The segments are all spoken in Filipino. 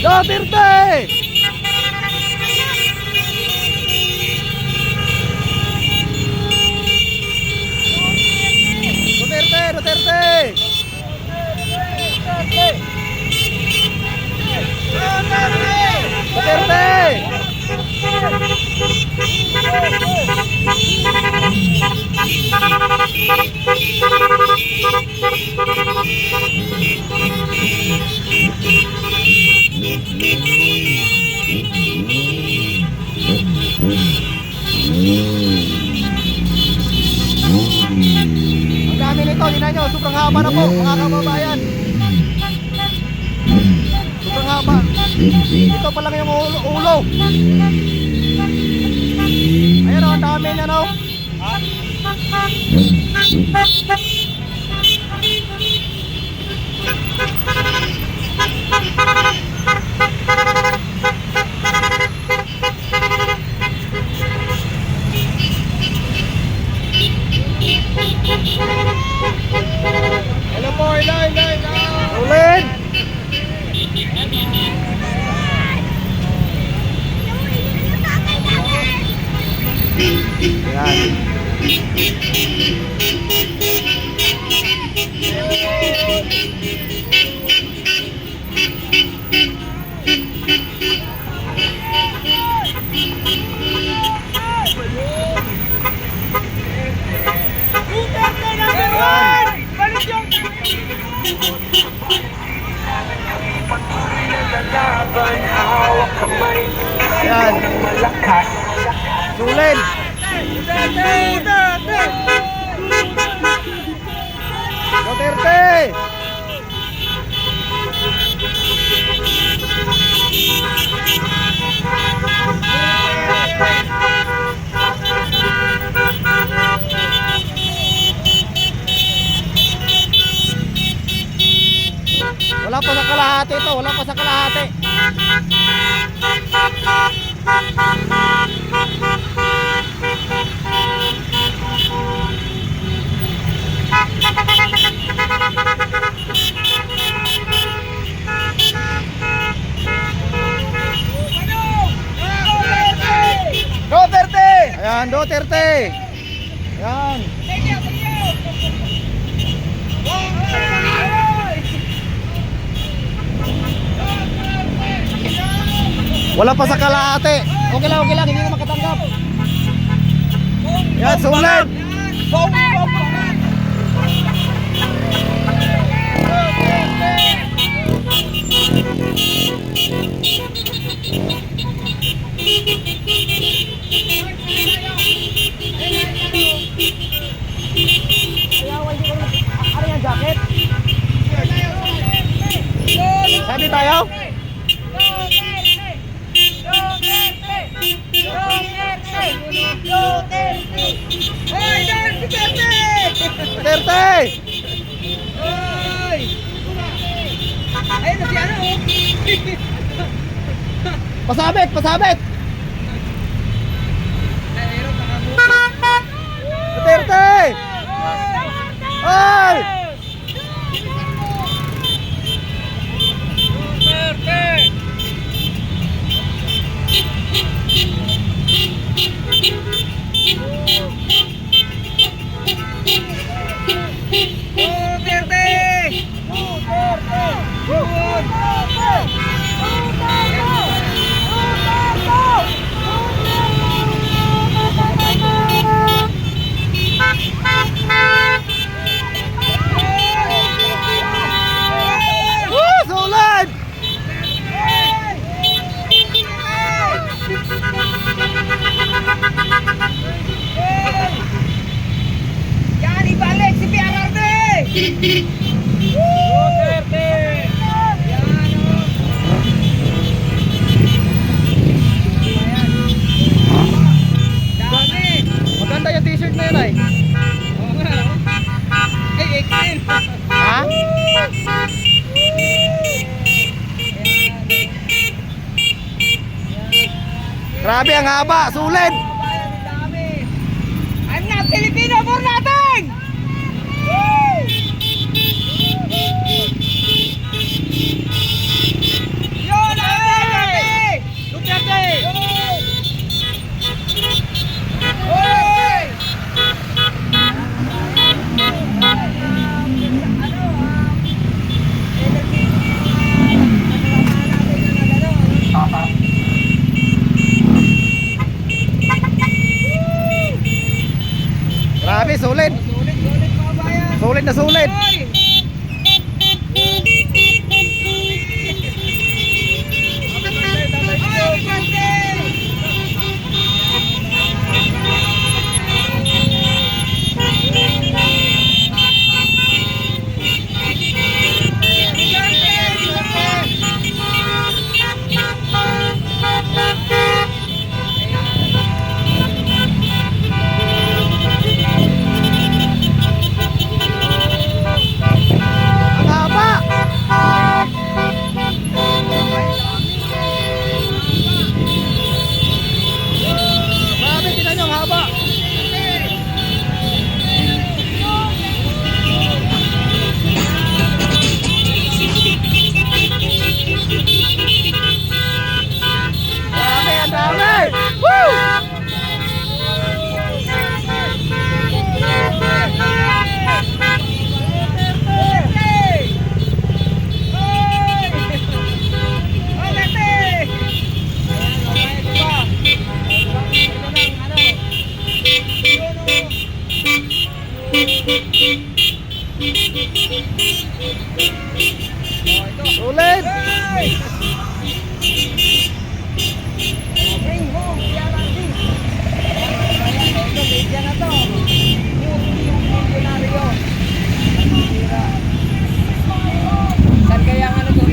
Duterte! Duterte! Duterte! Duterte! Ang dami nito, tingnan nyo, sobrang haba na po mga kababayan. Sobrang haba. Ito pa lang yung ulo. Ayan o, ang dami na no. Hello po, ilan. Ulit! Ayan. Duterte number 1! Balik yung... Ayan. Sulit! Duterte! Wala pa sa kalahati ito, wala pa sa kalahati. Duterte! Ayan, Duterte! Ayan. Wala pa sa kalahati. Okay lang, hindi na makatanggap. Yan, sulit. Ano yung jacket? Sabi tayo? Duterte! Ayun na si ano oh. Pasabit, pasabit! Duterte! Ay! Sulit! Yan, ibalik si PRRD! Duterte! Dami! Maganda yung t-shirt na yun ay. Oo nga, oh. Ay, Exin! Ha? Grabe ang haba, sulit! Dami! I'm not Filipino for nothing! Yun na! na sulit. Hoy! Happy birthday! Ang haba. Grabe, tingnan nyo, ang haba. Grabe, ang dami. Woo! Sulit. Saan kaya ang ano to?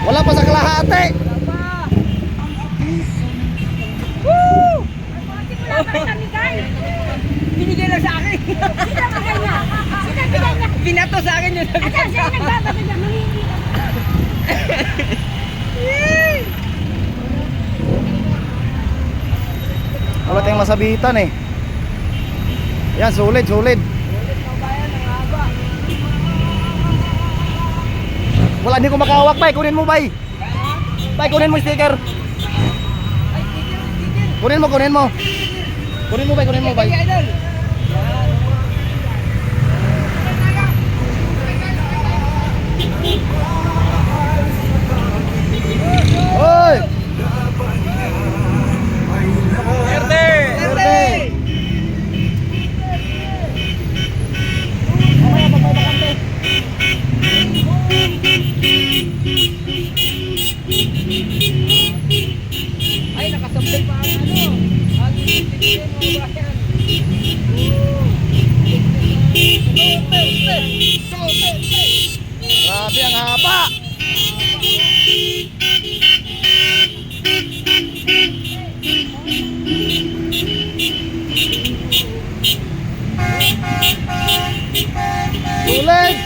Wala pa sa kalahati. Woo! Binigay lang sa akin. Binato sa akin yun. Wala tayong masabitan eh. Yan, sulit, sulit. Wala, hindi ko makahawak, bay. Kunin mo, bay. Bay, kunin mo yung sticker. Kunin mo, kunin mo. Kunin mo, bay, kunin mo, bay. Hoy! Verde! Ay, nakasabay pa ang ano. Ang ibigay mo ba yan? Grabe, ang haba. Sulit.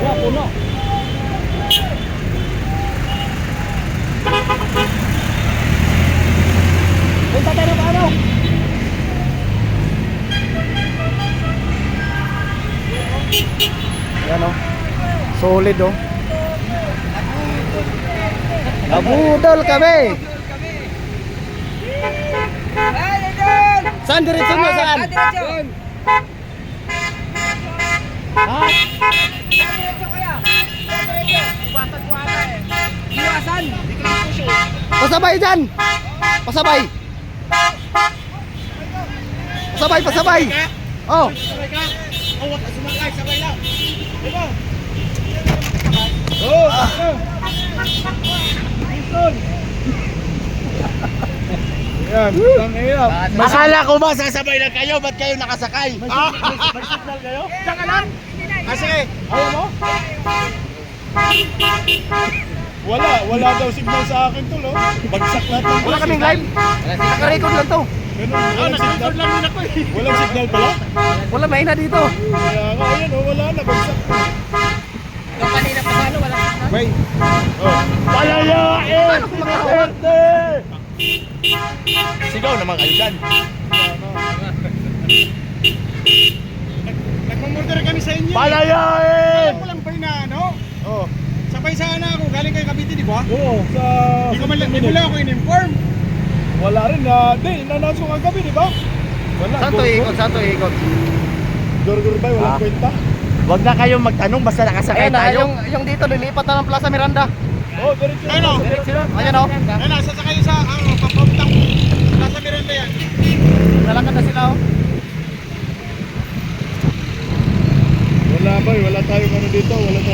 Wala, puno. Punta tayo ng paano? Yan o. Solid o. Nabudol kami. Saan diretso nyo? Saan? Ha? Pasabay dyan. Pasabay. Pasabay, pasabay. Oh. Sabay lang. Diba? Yan. Ang hirap. Akala ko ba sasabay lang kayo? Ba't kayo nakasakay? May signal kayo? Diyan ka lang? Sige. Ayaw mo? Wala daw signal sa akin to, no? Bagsak lahat ng Wala kaming live. Naka-record lang to. Ganun, walang signal. Lang din ako eh. Walang signal pala? Wala mahina dito. Kaya nga, ayan, wala na, bagsak. Kanina pa sa ano, wala ka. Bay. Oh. Palayain! Paano kung makahawak? Sigaw naman kayo dyan. Mamorder kami sa inyo. Palayain! Alam mo lang ba na ano? Oh. Sabay sana ako, galing kay Cavite, di ba? Oo, sa... Di mo lang ako in-inform. Wala rin na... Di, nananso ka gabi, di ba? Wala. Saan to ikot? Saan to ikot? Gurgur ba? Walang Ah. kwenta? Huwag na kayong magtanong, basta nakasakay Ayan na, tayo. yung dito, lilipat na ng Plaza Miranda. Oh, diretso. Ayun o. Ayan o. Ayun na, sasakay sa, papautang. Nasa Miranda yan. Lalakad na sila o. Wala ba? Wala tayong ano dito. Wala tayong